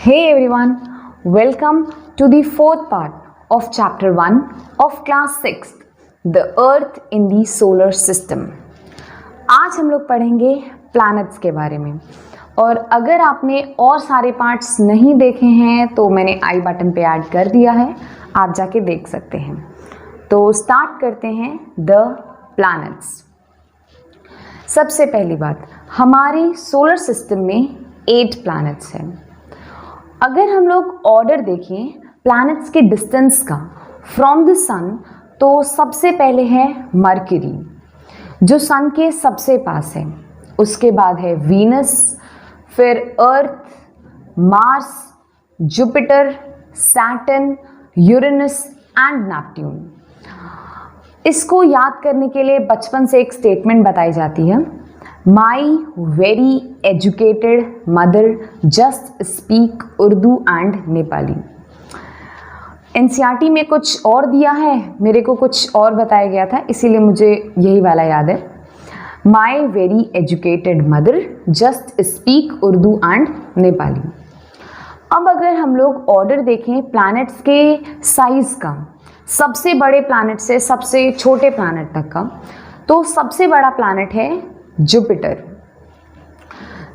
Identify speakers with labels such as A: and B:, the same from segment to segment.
A: Hey everyone, welcome to the fourth part of chapter 1 of class 6, The Earth in the Solar System. आज हम लोग पढ़ेंगे planets के बारे में और अगर आपने और सारे पार्ट्स नहीं देखे हैं तो मैंने आई बटन पे ऐड कर दिया है, आप जाके देख सकते हैं। तो स्टार्ट करते हैं द प्लैनेट्स। सबसे पहली बात, हमारे सोलर सिस्टम में 8 प्लैनेट्स हैं। अगर हम लोग ऑर्डर देखें प्लैनेट्स के डिस्टेंस का फ्रॉम द सन, तो सबसे पहले है मरकरी जो सन के सबसे पास है, उसके बाद है वीनस, फिर Earth, Mars, Jupiter, Saturn, Uranus and Neptune. इसको याद करने के लिए बचपन से एक स्टेटमेंट बताई जाती है, my very educated mother just speak Urdu and Nepali. NCERT में कुछ और दिया है, मेरे को कुछ और बताया गया था, इसीलिए मुझे यही वाला याद है। My very educated mother just speak Urdu and Nepali. अब अगर हम लोग ऑर्डर देखें प्लैनेट्स के साइज का, सबसे बड़े प्लैनेट से सबसे छोटे प्लैनेट तक का, तो सबसे बड़ा प्लैनेट है जुपिटर।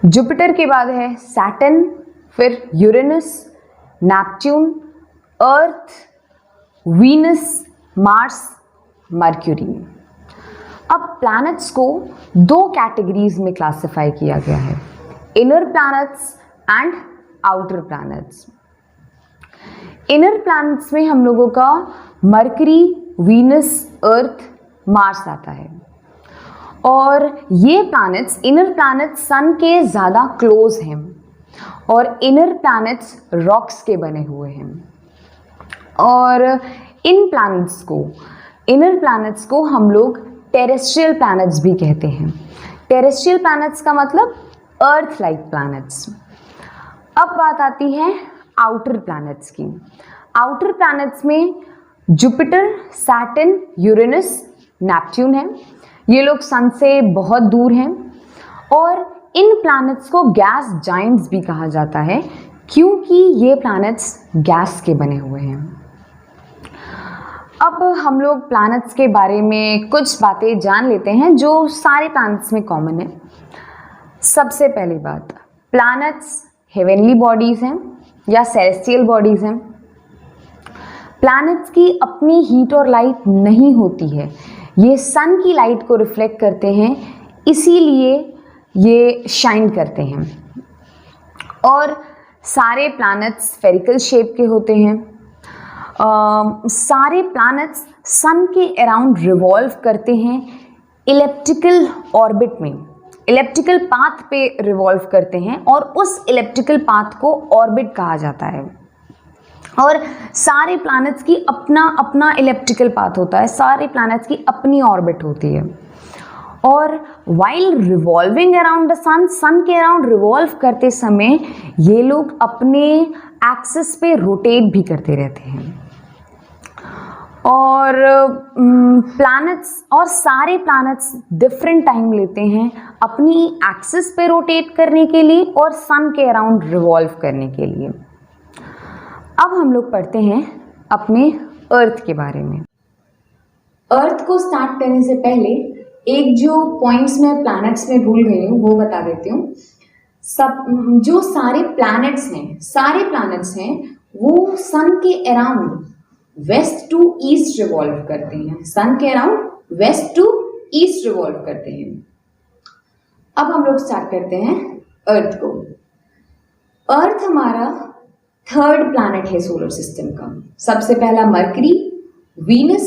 A: जुपिटर के बाद है सैटर्न, फिर यूरेनस, नेपट्यून, अर्थ, वीनस, मार्स, मर्क्यूरी। अब प्लैनेट्स को 2 कैटेगरीज में क्लासिफाई किया गया है, inner planets and outer planets. Inner planets में हम लोगों का मरकरी, वीनस, अर्थ, मार्स आता है और ये प्लैनेट्स, इनर प्लैनेट्स सन के ज़्यादा क्लोज हैं और इनर प्लैनेट्स रॉक्स के बने हुए हैं। और इन प्लैनेट्स को, इनर प्लैनेट्स को हम लोग टेरेस्ट्रियल प्लैनेट्स भी कहते हैं। टेरेस्ट्रियल प्लैनेट्स का मतलब अर्थ लाइक प्लैनेट्स। अब बात आती है आउटर प्लैनेट्स की। आउटर प्लैनेट्स में जुपिटर, सैटर्न, यूरेनस, नेपट्यून है। ये लोग सन से बहुत दूर हैं और इन प्लैनेट्स को गैस जाइंट्स भी कहा जाता है क्योंकि ये प्लैनेट्स गैस के बने हुए हैं। अब हम लोग प्लैनेट्स के बारे में कुछ बातें जान लेते हैं जो सारे प्लैनेट्स में कॉमन है। सबसे पहली बात, प्लैनेट्स हेवनली बॉडीज़ हैं या सेलेस्टियल बॉडीज़ हैं। प्लैनेट्स की अपनी हीट और लाइट नहीं होती है, ये सन की लाइट को रिफ्लेक्ट करते हैं, इसीलिए ये शाइन करते हैं। और सारे प्लैनेट्स स्फेरिकल शेप के होते हैं। सारे प्लैनेट्स सन के अराउंड रिवॉल्व करते हैं इलिप्टिकल ऑर्बिट में, इलिप्टिकल पाथ पे रिवॉल्व करते हैं और उस इलिप्टिकल पाथ को ऑर्बिट कहा जाता है। और सारे प्लैनेट्स की अपना अपना इलिप्टिकल पाथ होता है, सारे प्लैनेट्स की अपनी ऑर्बिट होती है। और वाइल रिवॉल्विंग अराउंड द सन, सन के अराउंड रिवॉल्व करते समय ये लोग अपने एक्सिस पे रोटेट भी करते रहते हैं। और प्लैनेट्स और सारे प्लैनेट्स डिफरेंट टाइम लेते हैं अपनी एक्सिस पे रोटेट करने के लिए और सन के अराउंड रिवॉल्व करने के लिए। अब हम लोग पढ़ते हैं अपने अर्थ के बारे में। अर्थ को स्टार्ट करने से पहले एक जो पॉइंट्स मैं प्लैनेट्स में भूल गई हूँ वो बता देती हूँ। सब जो सारे प्लैनेट्स हैं वो सन के around west to east revolve करते हैं, सन के around west to east revolve करते हैं। अब हम लोग स्टार्ट करते हैं अर्थ को। अर्थ हमारा 3rd प्लैनेट है सोलर सिस्टम का। सबसे पहला मरकरी, वीनस,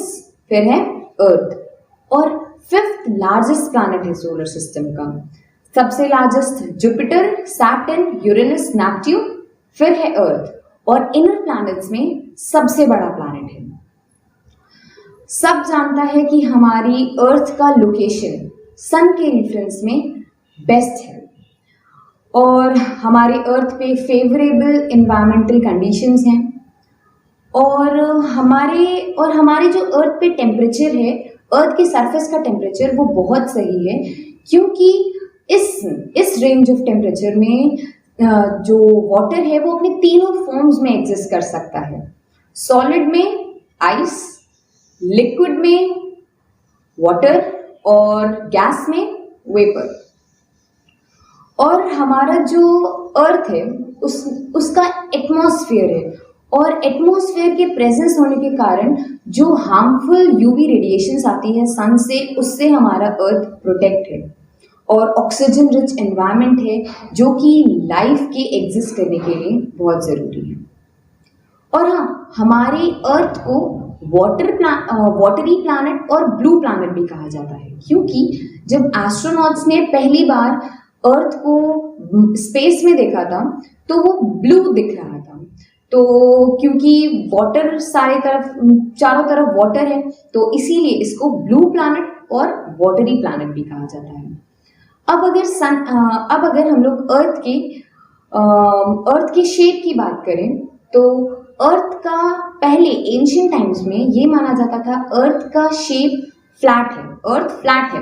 A: फिर है अर्थ और 5th लार्जेस्ट प्लैनेट है सोलर सिस्टम का। सबसे largest Jupiter, Saturn, Uranus, Neptune, फिर है अर्थ और इनर प्लैनेट्स में सबसे बड़ा प्लैनेट है। सब जानता है कि हमारी अर्थ का लोकेशन सन के रेफरेंस में बेस्ट है और हमारे अर्थ पे फेवरेबल इन्वायरमेंटल कंडीशंस हैं और हमारे जो अर्थ पे टेम्परेचर है, अर्थ के सरफेस का टेम्परेचर वो बहुत सही है क्योंकि इस रेंज ऑफ टेम्परेचर में जो वाटर है वो अपने तीनों फॉर्म्स में एग्जिस्ट कर सकता है। सॉलिड में आइस, लिक्विड में वाटर और गैस में वेपर। और हमारा जो अर्थ है उसका एटमॉस्फेयर है, और एटमॉस्फेयर के प्रेजेंस होने के कारण जो हार्मफुल यूवी रेडिएशंस आती है सन से, उससे हमारा अर्थ प्रोटेक्ट है। और ऑक्सीजन रिच एनवायरनमेंट है जो कि लाइफ के एग्जिस्ट करने के लिए बहुत ज़रूरी है। और हाँ, हमारे अर्थ को वाटरी प्लैनेट और ब्लू प्लैनेट भी कहा जाता है, क्योंकि जब एस्ट्रोनॉट्स ने पहली बार अर्थ को स्पेस में देखा था तो वो ब्लू दिख रहा था। तो क्योंकि वाटर चारों तरफ वाटर है, तो इसीलिए इसको ब्लू प्लैनेट और वाटरी प्लैनेट भी कहा जाता है। अब अगर हम लोग अर्थ की शेप की बात करें, तो अर्थ का पहले एंशियंट टाइम्स में ये माना जाता था अर्थ का शेप फ्लैट है, अर्थ फ्लैट है।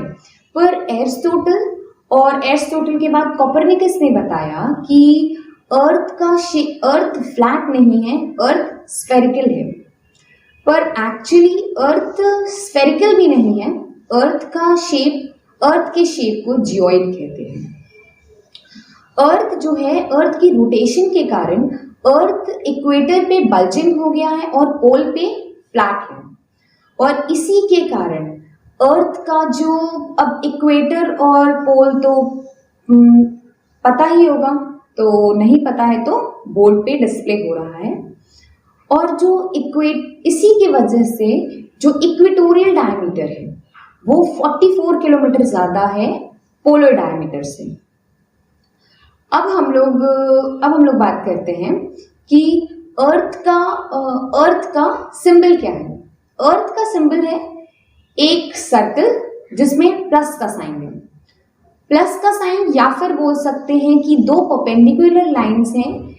A: पर एरिस्टोटल के बाद कोपरनिकस ने बताया कि अर्थ फ्लैट नहीं है, अर्थ स्फेरिकल है। पर एक्चुअली अर्थ स्फेरिकल भी नहीं है, अर्थ के शेप को जियोइड कहते हैं। अर्थ जो है, अर्थ की रोटेशन के कारण अर्थ इक्वेटर पे बल्जिंग हो गया है और पोल पे फ्लैट है। और इसी के कारण अर्थ का जो, अब इक्वेटर और पोल तो पता ही होगा, तो नहीं पता है तो बोर्ड पे डिस्प्ले हो रहा है। और जो इसी की वजह से जो इक्वेटोरियल डायमीटर है वो 44 किलोमीटर ज़्यादा है पोलर डायमीटर से। अब हम लोग बात करते हैं कि अर्थ का सिंबल क्या है। अर्थ का सिंबल है एक सर्कल जिसमें प्लस का साइन है। प्लस का साइन, या फिर बोल सकते हैं कि दो परपेंडिकुलर लाइंस हैं।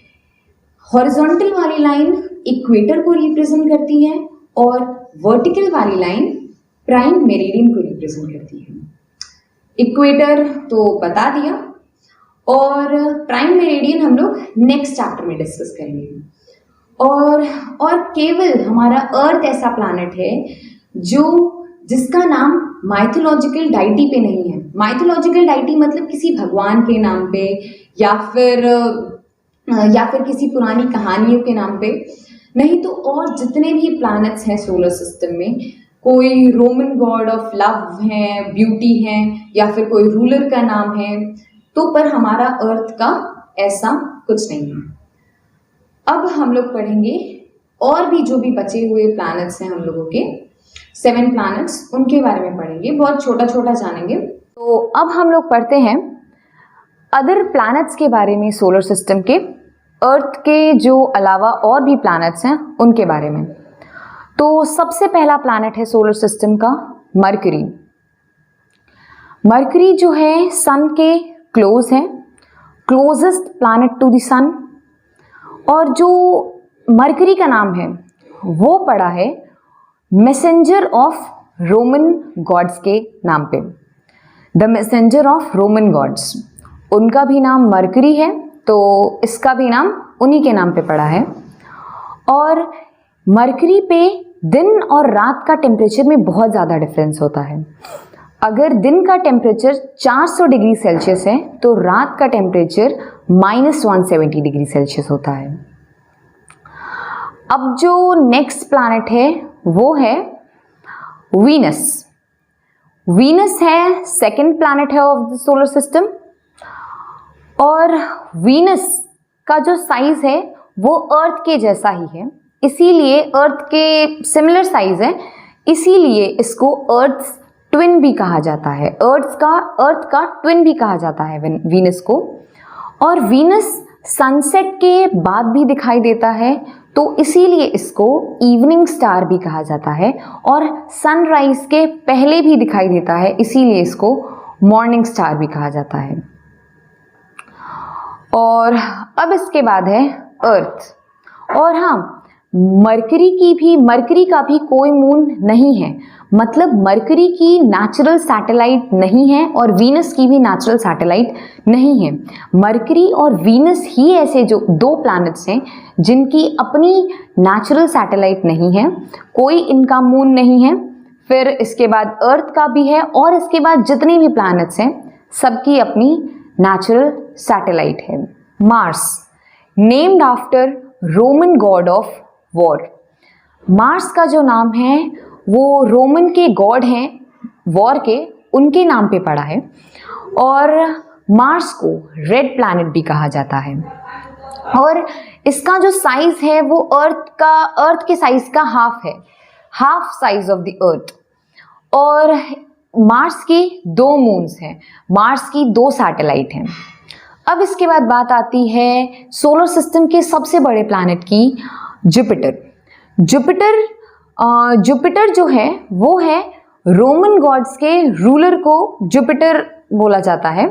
A: हॉरिजॉन्टल वाली लाइन इक्वेटर को रिप्रेजेंट करती है और वर्टिकल वाली लाइन प्राइम मेरिडियन को रिप्रेजेंट करती है। इक्वेटर तो बता दिया, और प्राइम मेरिडियन हम लोग नेक्स्ट चैप्टर में डिस्कस करेंगे। और केवल हमारा अर्थ ऐसा प्लैनेट है जिसका नाम माइथोलॉजिकल डाइटी पे नहीं है। माइथोलॉजिकल डाइटी मतलब किसी भगवान के नाम पे या फिर किसी पुरानी कहानियों के नाम पे नहीं। तो और जितने भी प्लैनेट्स हैं सोलर सिस्टम में, कोई रोमन गॉड ऑफ लव है, ब्यूटी है, या फिर कोई रूलर का नाम है, तो पर हमारा अर्थ का ऐसा कुछ नहीं है। अब हम लोग पढ़ेंगे और भी जो भी बचे हुए प्लैनेट्स हैं हम लोगों के 7 प्लैनेट्स, उनके बारे में पढ़ेंगे, बहुत छोटा छोटा जानेंगे। तो अब हम लोग पढ़ते हैं अदर प्लैनेट्स के बारे में सोलर सिस्टम के, अर्थ के जो अलावा और भी प्लैनेट्स हैं उनके बारे में। तो सबसे पहला प्लैनेट है सोलर सिस्टम का मरकरी। मरकरी जो है सन के क्लोज है, क्लोजेस्ट प्लैनेट टू द सन। और जो मरकरी का नाम है वो पड़ा है मैसेंजर ऑफ रोमन गॉड्स के नाम पे, the messenger of Roman gods. उनका भी नाम मरकरी है, तो इसका भी नाम उन्हीं के नाम पे पड़ा है। और मरकरी पे दिन और रात का टेम्परेचर में बहुत ज़्यादा डिफरेंस होता है। अगर दिन का टेम्परेचर 400 डिग्री सेल्सियस है तो रात का टेम्परेचर -170 डिग्री सेल्सियस होता है। अब जो नेक्स्ट प्लैनेट है वो है वीनस। वीनस है सेकंड प्लैनेट है ऑफ द सोलर सिस्टम। और वीनस का जो साइज है वो अर्थ के जैसा ही है, इसीलिए अर्थ के सिमिलर साइज है, इसीलिए इसको अर्थ ट्विन भी कहा जाता है। अर्थ का ट्विन भी कहा जाता है वीनस को। और वीनस सनसेट के बाद भी दिखाई देता है, तो इसीलिए इसको इवनिंग स्टार भी कहा जाता है। और सनराइज के पहले भी दिखाई देता है, इसीलिए इसको मॉर्निंग स्टार भी कहा जाता है। और अब इसके बाद है अर्थ। और हाँ, मरकरी का भी कोई मून नहीं है, मतलब मरकरी की नेचुरल सैटेलाइट नहीं है और वीनस की भी नेचुरल सैटेलाइट नहीं है। मरकरी और वीनस ही ऐसे जो दो प्लैनेट्स हैं जिनकी अपनी नेचुरल सैटेलाइट नहीं है, कोई इनका मून नहीं है। फिर इसके बाद अर्थ का भी है और इसके बाद जितने भी प्लैनेट्स हैं सबकी अपनी नेचुरल सैटेलाइट है। Mars, named after Roman God of war. Mars का जो नाम है वो रोमन के गॉड हैं वॉर के, उनके नाम पे पड़ा है और मार्स को रेड प्लैनेट भी कहा जाता है। और इसका जो साइज है वो अर्थ के साइज का हाफ है, half size of the earth. और मार्स की 2 मून्स हैं, मार्स की 2 सैटेलाइट हैं। अब इसके बाद बात आती है सोलर सिस्टम के सबसे बड़े प्लैनेट की, जुपिटर। जुपिटर जो है वो है रोमन गॉड्स के रूलर को जुपिटर बोला जाता है,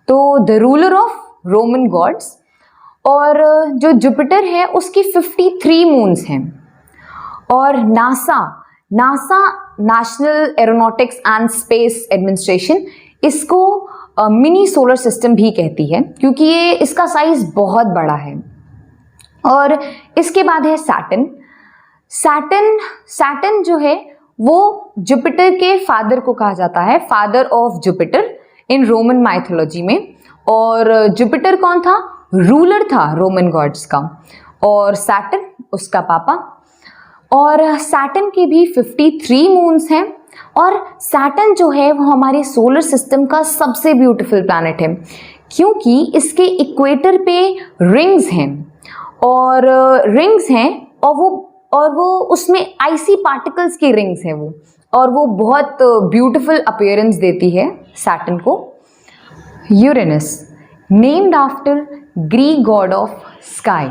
A: तो the ruler of Roman gods. और जो जुपिटर है उसकी 53 मून्स हैं। और NASA National Aeronautics and Space Administration इसको मिनी सोलर सिस्टम भी कहती है क्योंकि ये इसका साइज बहुत बड़ा है। और इसके बाद है सैटर्न जो है वो जुपिटर के फादर को कहा जाता है, father of Jupiter in Roman mythology में। और जुपिटर कौन था? रूलर था रोमन गॉड्स का, और सैटर्न उसका पापा। और सैटर्न की भी 53 मून्स हैं। और सैटर्न जो है वो हमारे सोलर सिस्टम का सबसे ब्यूटीफुल प्लैनेट है क्योंकि इसके इक्वेटर पे रिंग्स हैं और वो उसमें आइसी पार्टिकल्स की रिंग्स हैं वो, और वो बहुत ब्यूटीफुल अपीयरेंस देती है सैटर्न को। Uranus, named after Greek God of sky.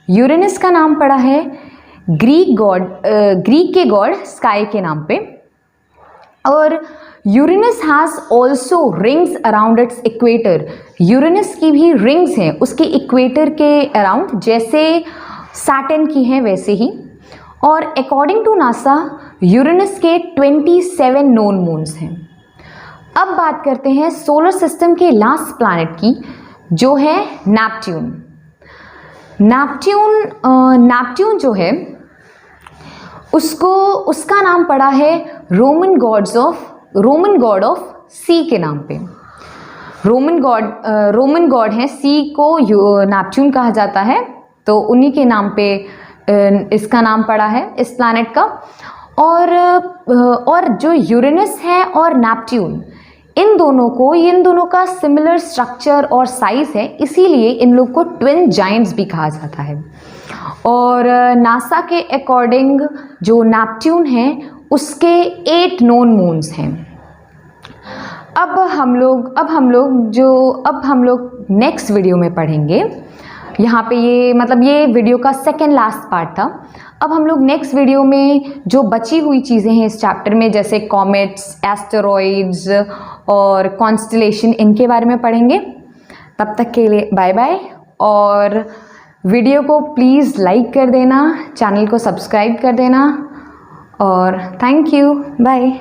A: Uranus का नाम पड़ा है ग्रीक के गॉड स्काई के नाम पे। और Uranus has also rings around its equator. Uranus की भी रिंग्स हैं उसके इक्वेटर के अराउंड, जैसे सैटर्न की हैं वैसे ही। और अकॉर्डिंग टू नासा यूरेनस के 27 नोन मून्स हैं। अब बात करते हैं सोलर सिस्टम के लास्ट प्लैनेट की, जो है नेपट्यून। नेपट्यून जो है उसका नाम पड़ा है रोमन गॉड ऑफ सी के नाम पे। रोमन गॉड है सी को नेपट्यून कहा जाता है, तो उन्हीं के नाम पे इसका नाम पड़ा है इस प्लैनेट का। और जो यूरेनस है और नेपट्यून, इन दोनों का सिमिलर स्ट्रक्चर और साइज है, इसीलिए इन लोग को ट्विन जायंट्स भी कहा जाता है। और नासा के अकॉर्डिंग जो नेपट्यून है उसके 8 नोन मून्स हैं। अब हम लोग नेक्स्ट वीडियो में पढ़ेंगे। यहाँ पे ये वीडियो का सेकेंड लास्ट पार्ट था। अब हम लोग नेक्स्ट वीडियो में जो बची हुई चीज़ें हैं इस चैप्टर में, जैसे कॉमेट्स, एस्टेरॉइड्स और कॉन्स्टलेशन, इनके बारे में पढ़ेंगे। तब तक के लिए बाय बाय। और वीडियो को प्लीज़ लाइक कर देना, चैनल को सब्सक्राइब कर देना, और थैंक यू, बाय।